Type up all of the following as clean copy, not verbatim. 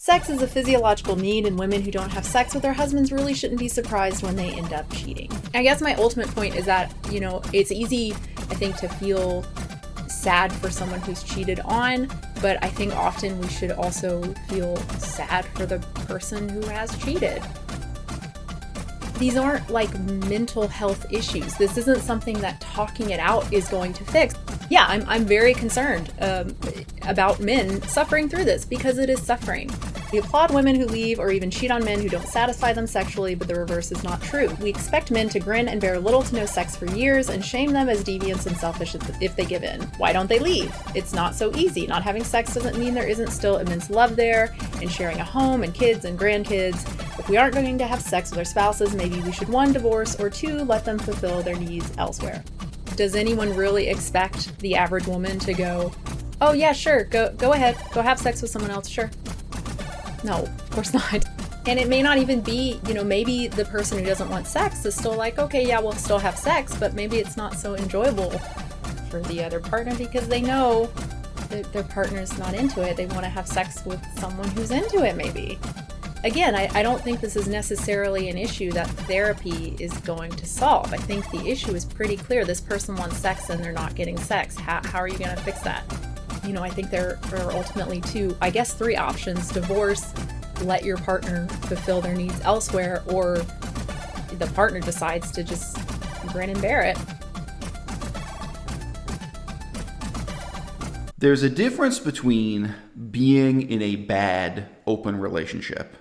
Sex is a physiological need, and women who don't have sex with their husbands really shouldn't be surprised when they end up cheating. I guess my ultimate point is that, it's easy, I think, to feel sad for someone who's cheated on, but I think often we should also feel sad for the person who has cheated. These aren't like mental health issues. This isn't something that talking it out is going to fix. Yeah, I'm very concerned about men suffering through this because it is suffering. We applaud women who leave or even cheat on men who don't satisfy them sexually, but the reverse is not true. We expect men to grin and bear little to no sex for years and shame them as deviants and selfish if they give in. Why don't they leave? It's not so easy. Not having sex doesn't mean there isn't still immense love there and sharing a home and kids and grandkids. If we aren't going to have sex with our spouses, maybe we should 1, divorce, or 2, let them fulfill their needs elsewhere. Does anyone really expect the average woman to go, oh yeah, sure, go ahead, go have sex with someone else, sure? No, of course not. And it may not even be, maybe the person who doesn't want sex is still like, okay, yeah, we'll still have sex, but maybe it's not so enjoyable for the other partner because they know that their partner's not into it. They want to have sex with someone who's into it, maybe. Again, I don't think this is necessarily an issue that therapy is going to solve. I think the issue is pretty clear. This person wants sex and they're not getting sex. How are you going to fix that? I think there are ultimately 3 options. Divorce, let your partner fulfill their needs elsewhere, or the partner decides to just grin and bear it. There's a difference between being in a bad open relationship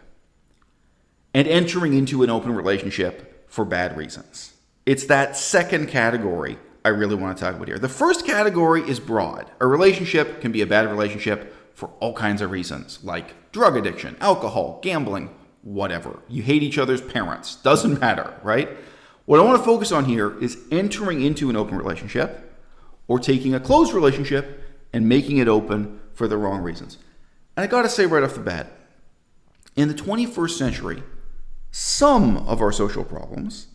and entering into an open relationship for bad reasons. It's that second category I really want to talk about here. The first category is broad. A relationship can be a bad relationship for all kinds of reasons, like drug addiction, alcohol, gambling, whatever. You hate each other's parents. Doesn't matter, right? What I want to focus on here is entering into an open relationship or taking a closed relationship and making it open for the wrong reasons. And I got to say right off the bat, in the 21st century, some of our social problems,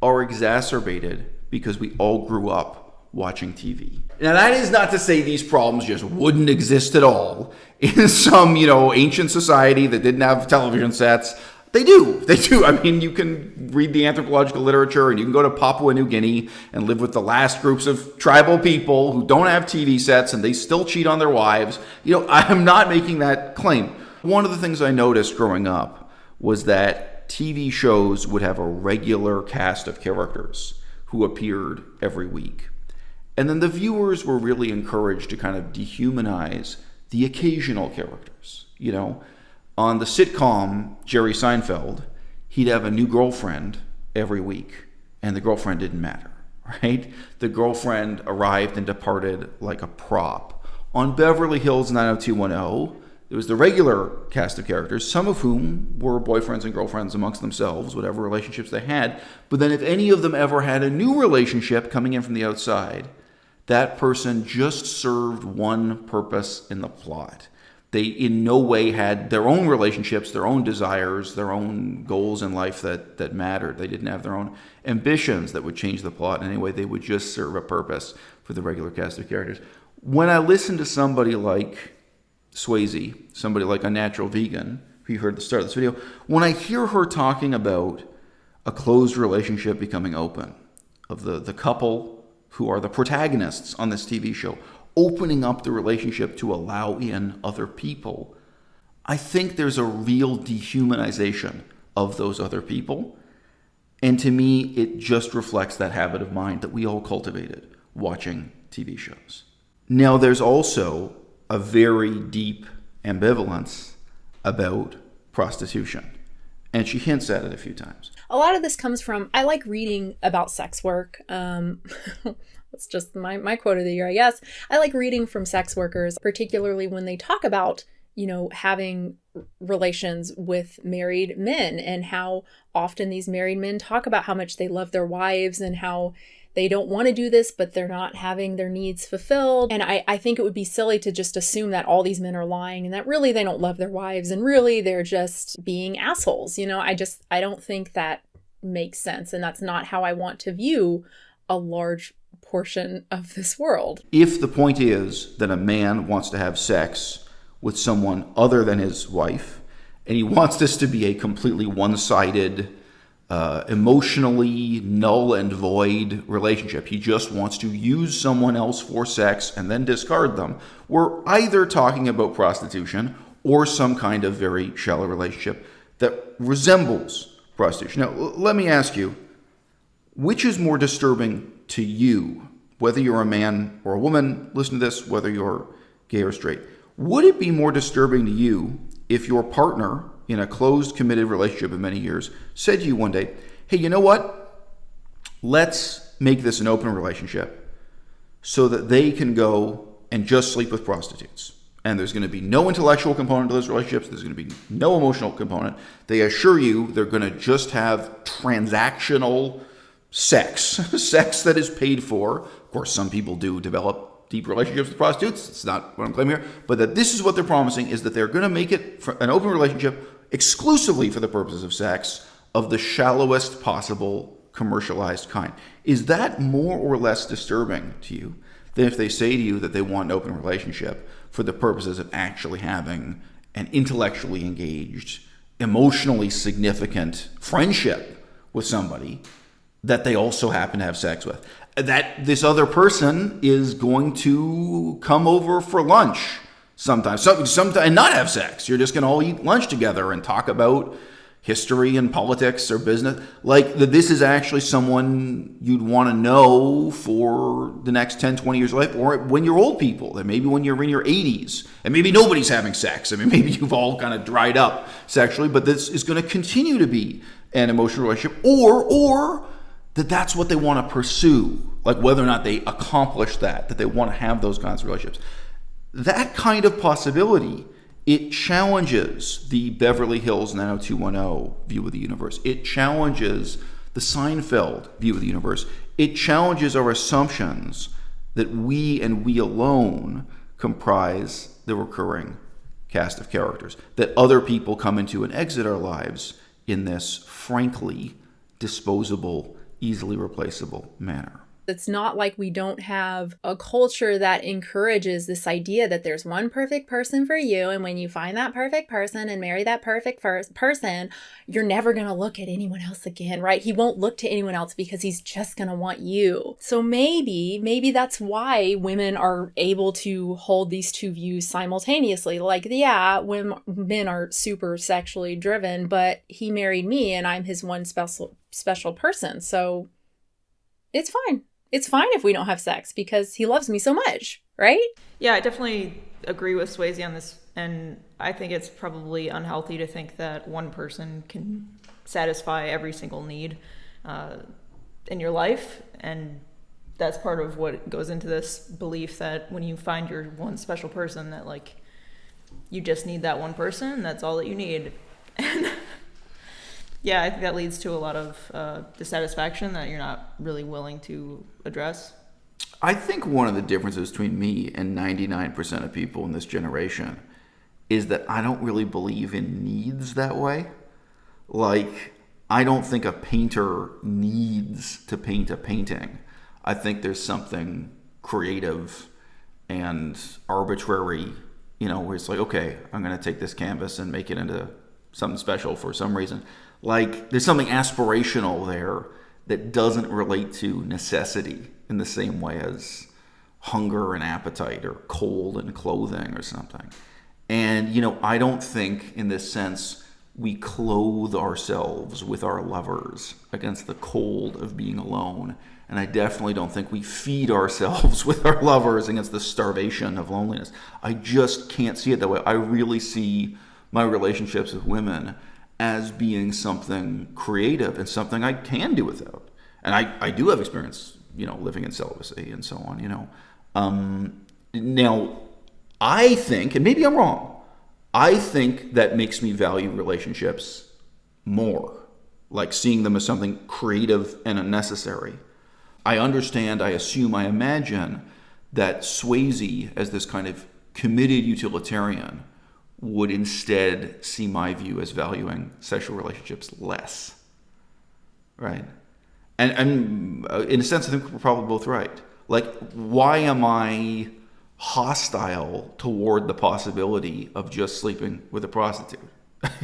are exacerbated because we all grew up watching TV. Now, that is not to say these problems just wouldn't exist at all in some, ancient society that didn't have television sets. They do. I mean, you can read the anthropological literature and you can go to Papua New Guinea and live with the last groups of tribal people who don't have TV sets and they still cheat on their wives. I'm not making that claim. One of the things I noticed growing up was that TV shows would have a regular cast of characters who appeared every week. And then the viewers were really encouraged to kind of dehumanize the occasional characters. On the sitcom Jerry Seinfeld, he'd have a new girlfriend every week, and the girlfriend didn't matter, right? The girlfriend arrived and departed like a prop. On Beverly Hills 90210, there was the regular cast of characters, some of whom were boyfriends and girlfriends amongst themselves, whatever relationships they had. But then if any of them ever had a new relationship coming in from the outside, that person just served one purpose in the plot. They in no way had their own relationships, their own desires, their own goals in life that mattered. They didn't have their own ambitions that would change the plot in any way. They would just serve a purpose for the regular cast of characters. When I listen to somebody like Swayze, somebody like Unnatural Vegan, who you heard at the start of this video, when I hear her talking about a closed relationship becoming open, of the couple who are the protagonists on this TV show, opening up the relationship to allow in other people, I think there's a real dehumanization of those other people. And to me, it just reflects that habit of mind that we all cultivated watching TV shows. Now, there's also a very deep ambivalence about prostitution. And she hints at it a few times. A lot of this comes from, I like reading about sex work. That's just my quote of the year, I guess. I like reading from sex workers, particularly when they talk about, having relations with married men and how often these married men talk about how much they love their wives and how they don't want to do this, but they're not having their needs fulfilled. And I think it would be silly to just assume that all these men are lying and that really they don't love their wives and really they're just being assholes. I don't think that makes sense. And that's not how I want to view a large portion of this world. If the point is that a man wants to have sex with someone other than his wife, and he wants this to be a completely one-sided, emotionally null and void relationship. He just wants to use someone else for sex and then discard them. We're either talking about prostitution or some kind of very shallow relationship that resembles prostitution. Now, let me ask you, which is more disturbing to you, whether you're a man or a woman, listen to this, whether you're gay or straight? Would it be more disturbing to you if your partner in a closed, committed relationship of many years said to you one day, hey, you know what? Let's make this an open relationship so that they can go and just sleep with prostitutes. And there's going to be no intellectual component to those relationships. There's going to be no emotional component. They assure you they're going to just have transactional sex, sex that is paid for. Of course, some people do develop deep relationships with prostitutes. It's not what I'm claiming here. But that this is what they're promising, is that they're going to make it an open relationship exclusively for the purposes of sex, of the shallowest possible commercialized kind. Is that more or less disturbing to you than if they say to you that they want an open relationship for the purposes of actually having an intellectually engaged, emotionally significant friendship with somebody that they also happen to have sex with? That this other person is going to come over for lunch sometimes, and not have sex. You're just going to all eat lunch together and talk about history and politics or business. Like, that this is actually someone you'd want to know for the next 10, 20 years of life, or when you're old people, that maybe when you're in your 80s, and maybe nobody's having sex. I mean, maybe you've all kind of dried up sexually, but this is going to continue to be an emotional relationship, or that's what they want to pursue, like whether or not they accomplish that they want to have those kinds of relationships. That kind of possibility, it challenges the Beverly Hills 90210 view of the universe. It challenges the Seinfeld view of the universe. It challenges our assumptions that we and we alone comprise the recurring cast of characters, that other people come into and exit our lives in this frankly disposable, easily replaceable manner. It's not like we don't have a culture that encourages this idea that there's one perfect person for you, and when you find that perfect person and marry that perfect person, you're never going to look at anyone else again, right? He won't look to anyone else because he's just going to want you. So maybe that's why women are able to hold these two views simultaneously. Like, yeah, men are super sexually driven, but he married me and I'm his one special person. So it's fine. It's fine if we don't have sex because he loves me so much, right? Yeah, I definitely agree with Swayze on this. And I think it's probably unhealthy to think that one person can satisfy every single need in your life. And that's part of what goes into this belief that when you find your one special person, that like you just need that one person. That's all that you need. And yeah, I think that leads to a lot of dissatisfaction that you're not really willing to address. I think one of the differences between me and 99% of people in this generation is that I don't really believe in needs that way. Like, I don't think a painter needs to paint a painting. I think there's something creative and arbitrary, where it's like, okay, I'm going to take this canvas and make it into something special for some reason. Like, there's something aspirational there that doesn't relate to necessity in the same way as hunger and appetite or cold and clothing or something. And, I don't think in this sense we clothe ourselves with our lovers against the cold of being alone. And I definitely don't think we feed ourselves with our lovers against the starvation of loneliness. I just can't see it that way. I really see my relationships with women as being something creative and something I can do without. And I do have experience, living in celibacy and so on, Now, I think, and maybe I'm wrong, I think that makes me value relationships more, like seeing them as something creative and unnecessary. I understand, I assume, I imagine that Swayze, as this kind of committed utilitarian, would instead see my view as valuing sexual relationships less, right? And in a sense, I think we're probably both right. Like, why am I hostile toward the possibility of just sleeping with a prostitute.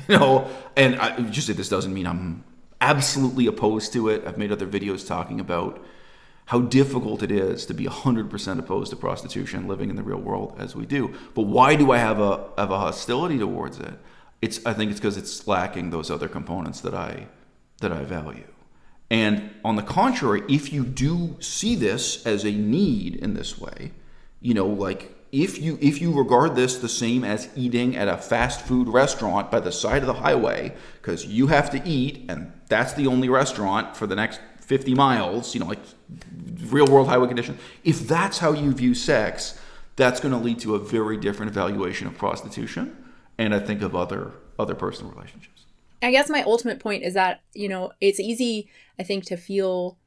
And I just say this doesn't mean I'm absolutely opposed to it. I've made other videos talking about how difficult it is to be 100% opposed to prostitution living in the real world as we do. But why do I have a hostility towards it? I think it's because it's lacking those other components that I value. And on the contrary, if you do see this as a need in this way, like if you regard this the same as eating at a fast food restaurant by the side of the highway because you have to eat and that's the only restaurant for the next 50 miles, like real world highway conditions, if that's how you view sex, that's going to lead to a very different evaluation of prostitution and I think of other personal relationships. I guess my ultimate point is that, it's easy, I think, to feel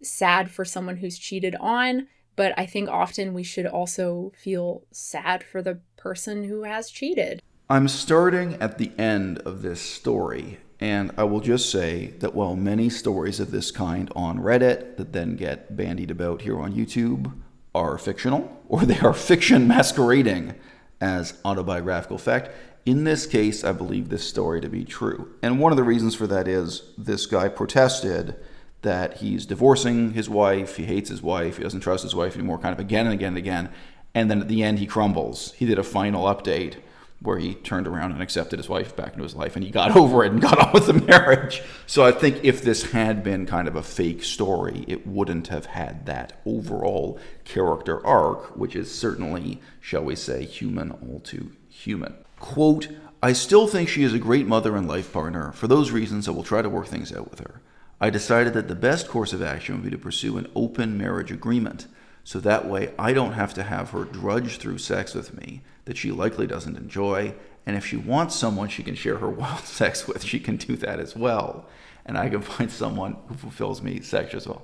sad for someone who's cheated on, but I think often we should also feel sad for the person who has cheated. I'm starting at the end of this story, and I will just say that while many stories of this kind on Reddit that then get bandied about here on YouTube are fictional, or they are fiction masquerading as autobiographical fact, in this case, I believe this story to be true. And one of the reasons for that is this guy protested that he's divorcing his wife, he hates his wife, he doesn't trust his wife anymore, kind of again and again and again. And then at the end, he crumbles. He did a final update where he turned around and accepted his wife back into his life, and he got over it and got on with the marriage. So I think if this had been kind of a fake story, it wouldn't have had that overall character arc, which is certainly, shall we say, human all too human. Quote, I still think she is a great mother and life partner. For those reasons, I will try to work things out with her. I decided that the best course of action would be to pursue an open marriage agreement, so that way I don't have to have her drudge through sex with me that she likely doesn't enjoy, and if she wants someone she can share her wild sex with, she can do that as well, and I can find someone who fulfills me sexually as well.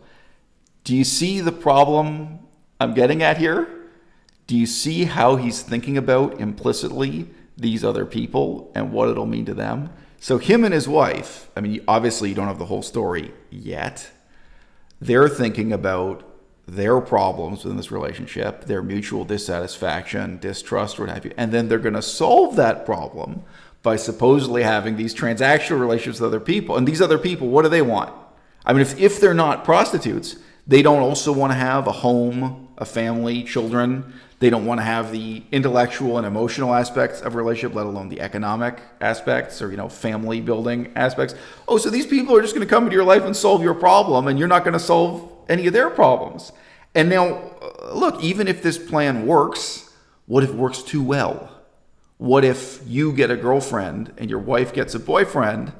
Do you see the problem I'm getting at here? Do you see how he's thinking about implicitly these other people and what it'll mean to them? So him and his wife, obviously you don't have the whole story yet. They're thinking about their problems within this relationship, their mutual dissatisfaction, distrust, what have you, and then they're going to solve that problem by supposedly having these transactional relationships with other people. And these other people, what do they want? If they're not prostitutes, they don't also want to have a home, a family, children. They don't want to have the intellectual and emotional aspects of a relationship, let alone the economic aspects or, family building aspects. Oh, so these people are just going to come into your life and solve your problem, and you're not going to solve any of their problems. And now, look, even if this plan works, what if it works too well? What if you get a girlfriend and your wife gets a boyfriend,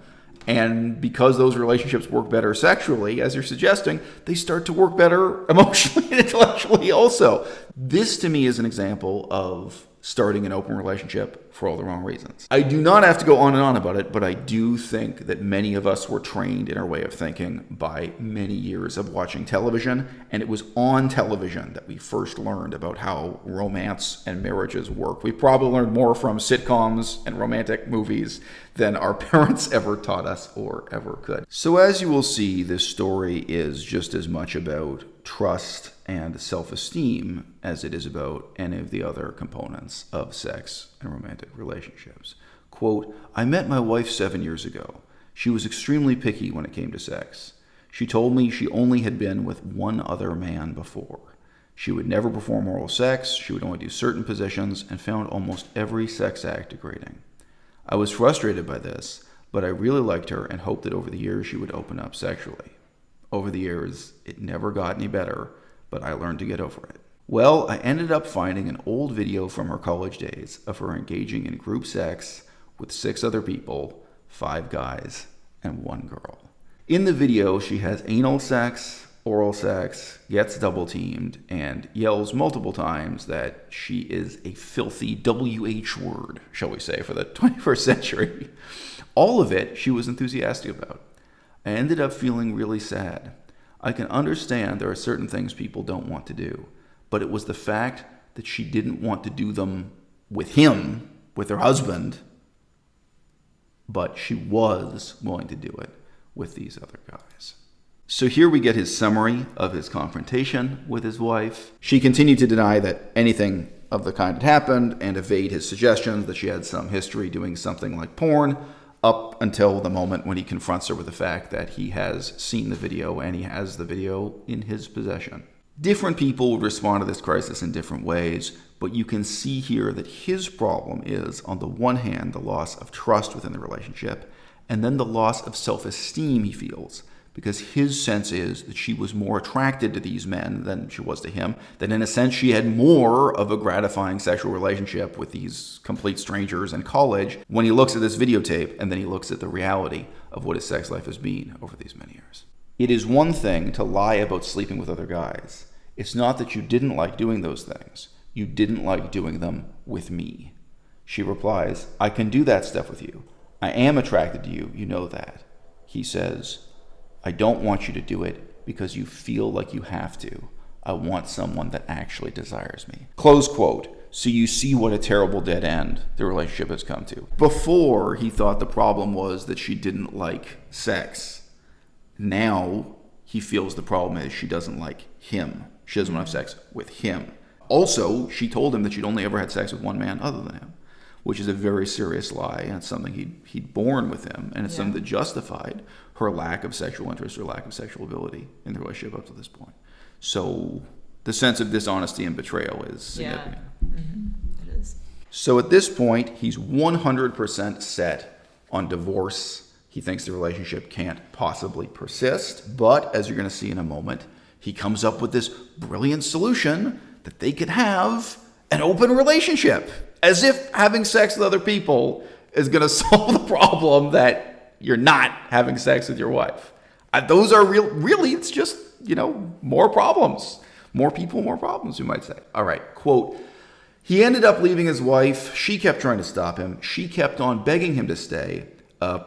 and because those relationships work better sexually, as you're suggesting, they start to work better emotionally and intellectually also? This to me is an example of starting an open relationship for all the wrong reasons. I do not have to go on and on about it, but I do think that many of us were trained in our way of thinking by many years of watching television, and it was on television that we first learned about how romance and marriages work. We probably learned more from sitcoms and romantic movies than our parents ever taught us or ever could. So as you will see, this story is just as much about trust and self-esteem as it is about any of the other components of sex and romantic relationships. Quote, I met my wife 7 years ago. She was extremely picky when it came to sex. She told me she only had been with one other man before. She would never perform oral sex, she would only do certain positions, and found almost every sex act degrading. I was frustrated by this, but I really liked her and hoped that over the years she would open up sexually. Over the years, it never got any better, but I learned to get over it. Well, I ended up finding an old video from her college days of her engaging in group sex with 6 other people, 5 guys, and 1 girl. In the video, she has anal sex, oral sex, gets double-teamed, and yells multiple times that she is a filthy WH word, shall we say, for the 21st century. All of it she was enthusiastic about. I ended up feeling really sad. I can understand there are certain things people don't want to do, but it was the fact that she didn't want to do them with him, with her husband, but she was willing to do it with these other guys. So here we get his summary of his confrontation with his wife. She continued to deny that anything of the kind had happened and evade his suggestions that she had some history doing something like porn, up until the moment when he confronts her with the fact that he has seen the video and he has the video in his possession. Different people would respond to this crisis in different ways, but you can see here that his problem is, on the one hand, the loss of trust within the relationship, and then the loss of self-esteem he feels, because his sense is that she was more attracted to these men than she was to him, that in a sense she had more of a gratifying sexual relationship with these complete strangers in college when he looks at this videotape and then he looks at the reality of what his sex life has been over these many years. It is one thing to lie about sleeping with other guys. It's not that you didn't like doing those things. You didn't like doing them with me. She replies, I can do that stuff with you. I am attracted to you. You know that. He says, I don't want you to do it because you feel like you have to. I want someone that actually desires me. Close quote. So you see what a terrible dead end the relationship has come to. Before, he thought the problem was that she didn't like sex. Now, he feels the problem is she doesn't like him. She doesn't want to have sex with him. Also, she told him that she'd only ever had sex with one man other than him, which is a very serious lie, and it's something he'd borne with him, and it's something that justified her lack of sexual interest or lack of sexual ability in the relationship up to this point. So the sense of dishonesty and betrayal is significant. Mm-hmm. It is. So at this point, he's 100% set on divorce. He thinks the relationship can't possibly persist, but as you're going to see in a moment, he comes up with this brilliant solution that they could have an open relationship, as if having sex with other people is going to solve the problem that you're not having sex with your wife. Those are really, it's just, more problems. More people, more problems, you might say. All right, quote, he ended up leaving his wife. She kept trying to stop him. She kept on begging him to stay,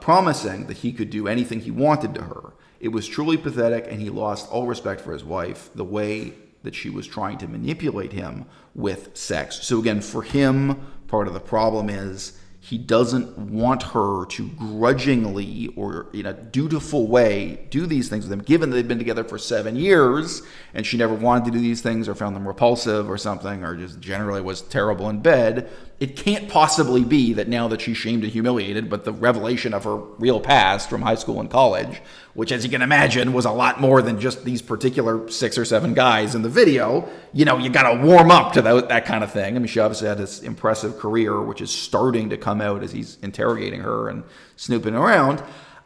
promising that he could do anything he wanted to her. It was truly pathetic, and he lost all respect for his wife, the way that she was trying to manipulate him with sex. So again, for him, part of the problem is he doesn't want her to grudgingly or in a dutiful way do these things with him, given that they've been together for 7 years and she never wanted to do these things or found them repulsive or something, or just generally was terrible in bed. It can't possibly be that now that she's shamed and humiliated, but the revelation of her real past from high school and college, which, as you can imagine, was a lot more than just these particular 6 or 7 guys in the video. You got to warm up to that kind of thing. I mean, she obviously had this impressive career, which is starting to come out as he's interrogating her and snooping around.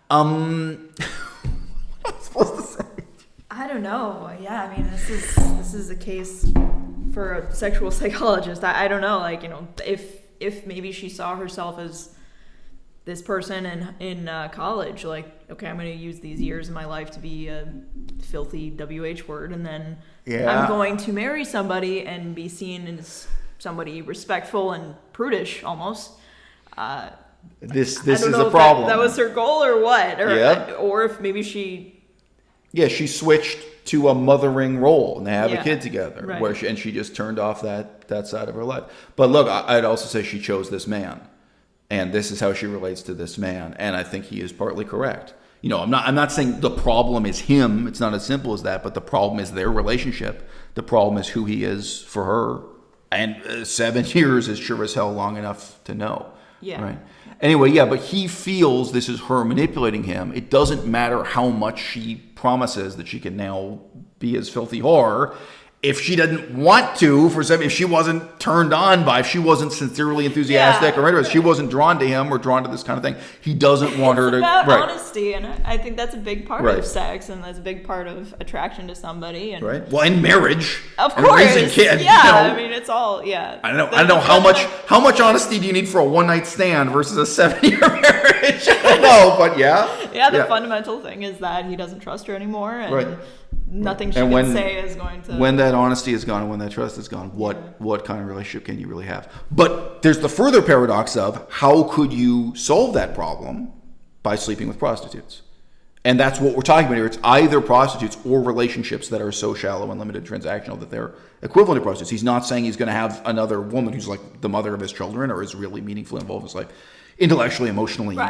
What am I supposed to say? I don't know. Yeah, I mean, this is a case for a sexual psychologist. I don't know. If maybe she saw herself as this person in college, like, okay, I'm going to use these years of my life to be a filthy WH word, and then I'm going to marry somebody and be seen as somebody respectful and prudish almost. This is a problem. That was her goal, or what? Or if maybe she switched to a mothering role and they have a kid together, right. She just turned off that side of her life. But look, I'd also say she chose this man, and this is how she relates to this man, and I think he is partly correct. I'm not saying the problem is him. It's not as simple as that, but the problem is their relationship. The problem is who he is for her, and 7 years is sure as hell long enough to know. Yeah. Right. Anyway, but he feels this is her manipulating him. It doesn't matter how much she promises that she can now be his filthy whore. If she doesn't want to, if she wasn't turned on by, if she wasn't sincerely enthusiastic or interested, she wasn't drawn to him or drawn to this kind of thing, he doesn't want her to. It's about honesty, and I think that's a big part of sex, and that's a much part of attraction to somebody. And well, in marriage, of course, and raising kids. I mean, it's all I don't know how much honesty do you need for a one-night stand versus a 7-year marriage. I don't know, but the fundamental thing is that he doesn't trust her anymore, and nothing she can say is going to. When that honesty is gone and when that trust is gone, what kind of relationship can you really have? But there's the further paradox of how could you solve that problem by sleeping with prostitutes? And that's what we're talking about here. It's either prostitutes or relationships that are so shallow and limited transactional that they're equivalent to prostitutes. He's not saying he's going to have another woman who's like the mother of his children or is really meaningfully involved in his life. Intellectually, emotionally, the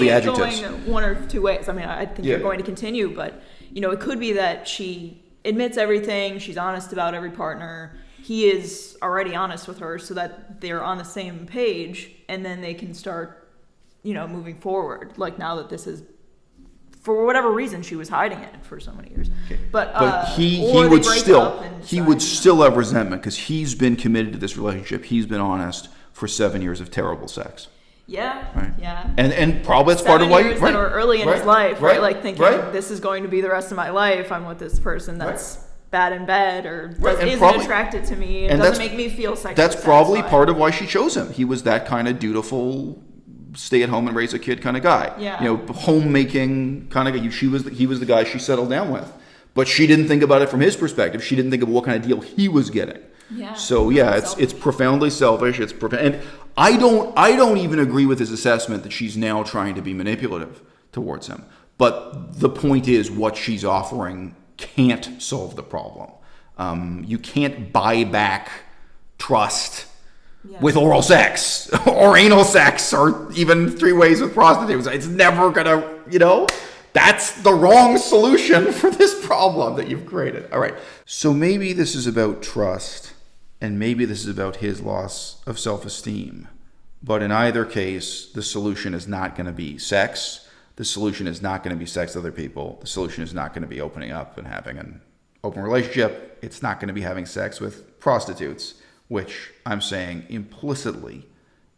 adjectives. Going one or two ways. I mean, I think you're going to continue, but it could be that she admits everything. She's honest about every partner. he is already honest with her so that they're on the same page, and then they can start, moving forward. Like, now that this is, for whatever reason, she was hiding it for so many years. Okay. But he or would they break still up and he decide, would still have resentment because he's been committed to this relationship. He's been honest for 7 years of terrible sex. Yeah, Right. yeah. And probably that's part of 7 why years that are early in his life, right? Like thinking right. this is going to be the rest of my life. I'm with this person that's bad in bed or Right, and isn't probably- attracted to me. It and doesn't that's- make me feel sexually That's probably satisfied. part of why she chose him. He was that kind of dutiful, stay at home and raise a kid kind of guy. Yeah. Homemaking kind of guy. He was the guy she settled down with. But she didn't think about it from his perspective. She didn't think of what kind of deal he was getting. Yeah. So yeah, it's profoundly selfish. And I don't even agree with his assessment that she's now trying to be manipulative towards him. But the point is, what she's offering can't solve the problem. You can't buy back trust with oral sex or anal sex or even 3 ways with prostitutes. It's never gonna, that's the wrong solution for this problem that you've created. All right. So maybe this is about trust and maybe this is about his loss of self-esteem. But in either case, the solution is not going to be sex. The solution is not going to be sex with other people. The solution is not going to be opening up and having an open relationship. It's not going to be having sex with prostitutes, which I'm saying implicitly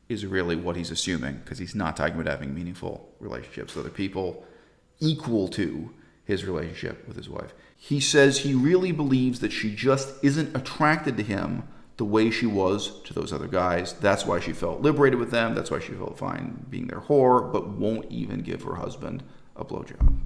is really what he's assuming, because he's not talking about having meaningful relationships with other people equal to his relationship with his wife. He says he really believes that she just isn't attracted to him the way she was to those other guys. That's why she felt liberated with them. That's why she felt fine being their whore, but won't even give her husband a blowjob.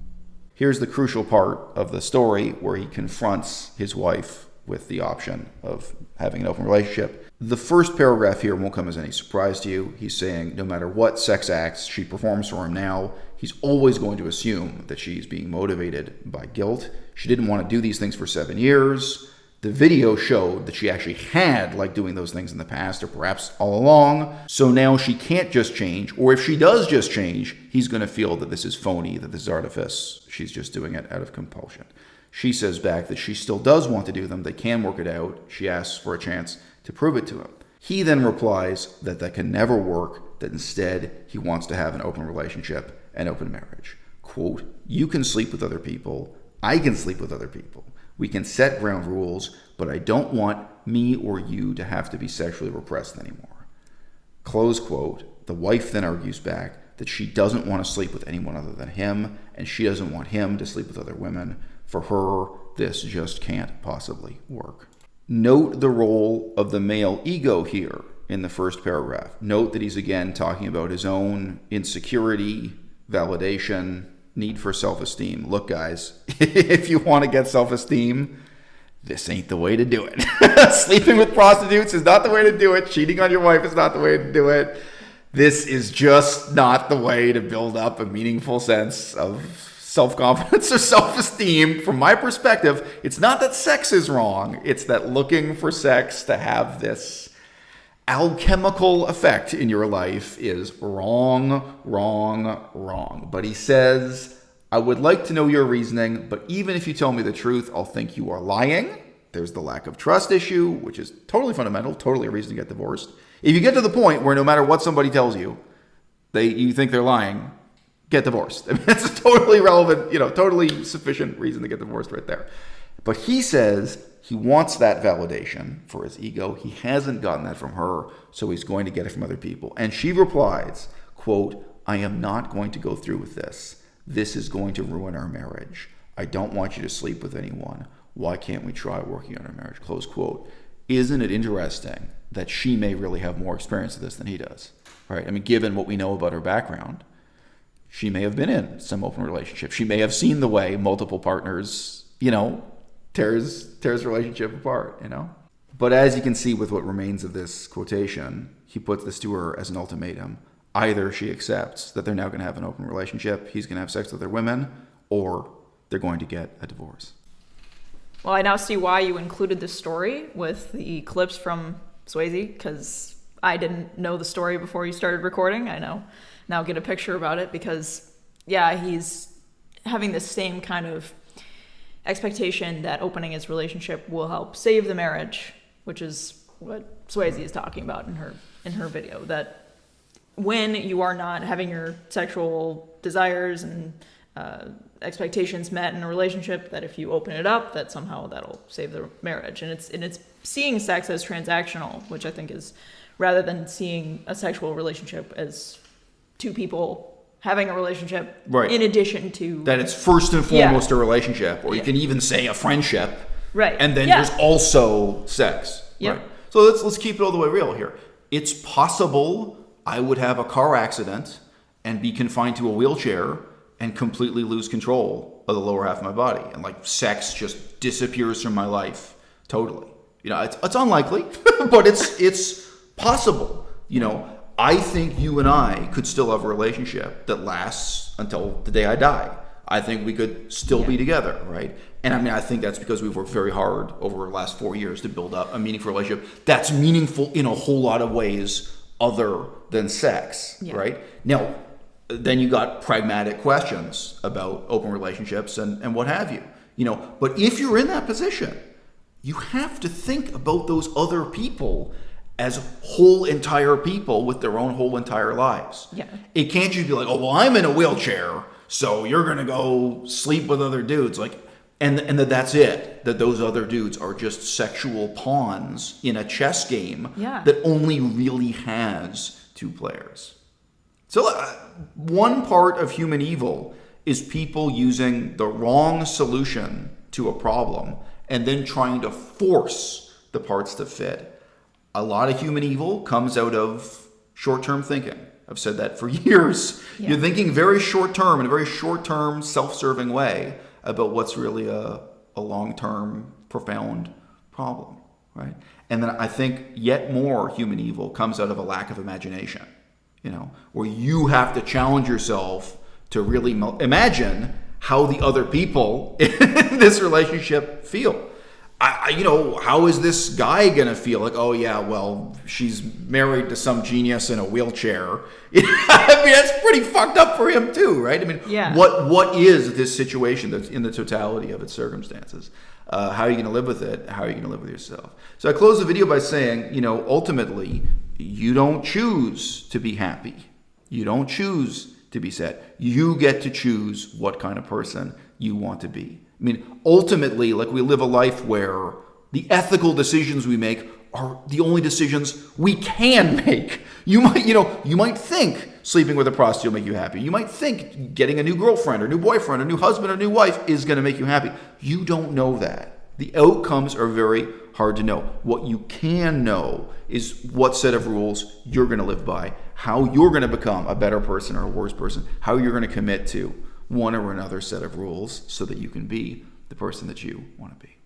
Here's the crucial part of the story where he confronts his wife with the option of having an open relationship. The first paragraph here won't come as any surprise to you. He's saying no matter what sex acts she performs for him now, he's always going to assume that she's being motivated by guilt. She didn't want to do these things for 7 years. The video showed that she actually had liked doing those things in the past, or perhaps all along. So now she can't just change, or if she does just change, he's going to feel that this is phony, that this is artifice. She's just doing it out of compulsion. She says back that she still does want to do them. They can work it out. She asks for a chance to prove it to him. He then replies that that can never work, that instead he wants to have an open relationship, an open marriage. Quote, "You can sleep with other people. I can sleep with other people. We can set ground rules, but I don't want me or you to have to be sexually repressed anymore." Close quote. The wife then argues back that she doesn't want to sleep with anyone other than him, and she doesn't want him to sleep with other women. For her, this just can't possibly work. Note the role of the male ego here in the first paragraph. Note that he's again talking about his own insecurity, validation, need for self-esteem. Look, guys, if you want to get self-esteem, this ain't the way to do it. Sleeping with prostitutes is not the way to do it. Cheating on your wife is not the way to do it. This is just not the way to build up a meaningful sense of self-confidence or self-esteem. From my perspective, it's not that sex is wrong. It's that looking for sex to have this alchemical effect in your life is wrong, wrong, wrong. But he says, I would like to know your reasoning, but even if you tell me the truth, I'll think you are lying. There's the lack of trust issue, which is totally fundamental, totally a reason to get divorced. If you get to the point where no matter what somebody tells you, you think they're lying, get divorced. I mean, that's a totally relevant, totally sufficient reason to get divorced right there. But he says he wants that validation for his ego. He hasn't gotten that from her, so he's going to get it from other people. And she replies, quote, "I am not going to go through with this. This is going to ruin our marriage. I don't want you to sleep with anyone. Why can't we try working on our marriage?" Close quote. Isn't it interesting that she may really have more experience of this than he does? Right? I mean, given what we know about her background, she may have been in some open relationship. She may have seen the way multiple partners, tears relationship apart, But as you can see with what remains of this quotation, he puts this to her as an ultimatum. Either she accepts that they're now going to have an open relationship, he's going to have sex with other women, or they're going to get a divorce. Well, I now see why you included this story with the clips from Swayze, because I didn't know the story before you started recording. I now get a picture about it because, he's having the same kind of expectation that opening his relationship will help save the marriage, which is what Swayze is talking about in her video, that when you are not having your sexual desires and expectations met in a relationship, that if you open it up, that somehow that'll save the marriage. And it's seeing sex as transactional, which I think is, rather than seeing a sexual relationship as two people having a relationship in addition to... That it's first and foremost a relationship, or you can even say a friendship. Right. And then there's also sex. Yep. Right. So let's keep it all the way real here. It's possible I would have a car accident and be confined to a wheelchair and completely lose control of the lower half of my body. And like sex just disappears from my life totally. It's unlikely, but it's possible. I think you and I could still have a relationship that lasts until the day I die. I think we could still be together, right? And I think that's because we've worked very hard over the last 4 years to build up a meaningful relationship that's meaningful in a whole lot of ways other than sex, right? Now, then you got pragmatic questions about open relationships and what have you. But if you're in that position, you have to think about those other people as whole entire people with their own whole entire lives. Yeah. It can't just be like, oh, well, I'm in a wheelchair, so you're going to go sleep with other dudes. And that's it. That those other dudes are just sexual pawns in a chess game that only really has 2 players. So one part of human evil is people using the wrong solution to a problem and then trying to force the parts to fit. A lot of human evil comes out of short-term thinking. I've said that for years. Yeah. You're thinking very short-term, in a very short-term, self-serving way about what's really a long-term, profound problem, right? And then I think yet more human evil comes out of a lack of imagination, where you have to challenge yourself to really imagine how the other people in this relationship feel. How is this guy gonna feel? Like, oh yeah, well, she's married to some genius in a wheelchair. That's pretty fucked up for him too, right? What is this situation that's in the totality of its circumstances? How are you gonna live with it? How are you gonna live with yourself? So I close the video by saying, ultimately, you don't choose to be happy. You don't choose to be sad. You get to choose what kind of person you want to be. Ultimately, we live a life where the ethical decisions we make are the only decisions we can make. You might think sleeping with a prostitute will make you happy. You might think getting a new girlfriend or new boyfriend or new husband or new wife is going to make you happy. You don't know that. The outcomes are very hard to know. What you can know is what set of rules you're going to live by, how you're going to become a better person or a worse person, how you're going to commit to one or another set of rules so that you can be the person that you want to be.